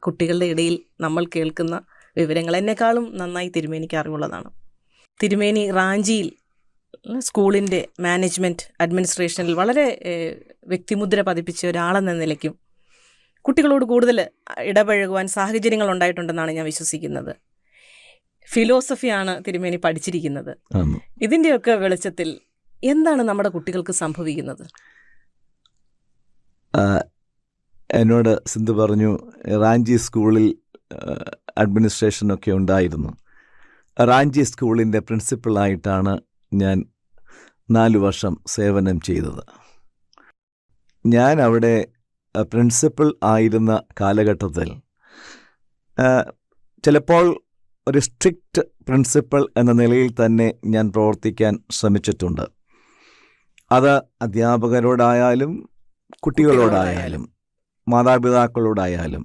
കുട്ടികളുടെ ഇടയിൽ നമ്മൾ കേൾക്കുന്ന വിവരങ്ങൾ എന്നെക്കാളും നന്നായി തിരുമേനിക്ക് അറിവുള്ളതാണ്. തിരുമേനി റാഞ്ചിയിൽ സ്കൂളിൻ്റെ മാനേജ്മെൻറ്റ് അഡ്മിനിസ്ട്രേഷനിൽ വളരെ വ്യക്തിമുദ്ര പതിപ്പിച്ച ഒരാളെന്ന നിലയ്ക്കും കുട്ടികളോട് കൂടുതൽ ഇടപഴകുവാൻ സാഹചര്യങ്ങൾ ഉണ്ടായിട്ടുണ്ടെന്നാണ് ഞാൻ വിശ്വസിക്കുന്നത്. ഫിലോസഫിയാണ് തിരുമേനി പഠിച്ചിരിക്കുന്നത്. ഇതിൻ്റെയൊക്കെ വെളിച്ചത്തിൽ എന്താണ് നമ്മുടെ കുട്ടികൾക്ക് സംഭവിക്കുന്നത്? എന്നോട് സിന്ധു പറഞ്ഞു, റാഞ്ചി സ്കൂളിൽ അഡ്മിനിസ്ട്രേഷനൊക്കെ ഉണ്ടായിരുന്നു. റാഞ്ചി സ്കൂളിൻ്റെ പ്രിൻസിപ്പളായിട്ടാണ് ഞാൻ 4 വർഷം സേവനം ചെയ്തത്. ഞാൻ അവിടെ പ്രിൻസിപ്പൽ ആയിരുന്ന കാലഘട്ടത്തിൽ ചിലപ്പോൾ ഒരു സ്ട്രിക്റ്റ് പ്രിൻസിപ്പൽ എന്ന നിലയിൽ തന്നെ ഞാൻ പ്രവർത്തിക്കാൻ ശ്രമിച്ചിട്ടുണ്ട്. അത് അധ്യാപകരോടായാലും കുട്ടികളോടായാലും മാതാപിതാക്കളോടായാലും.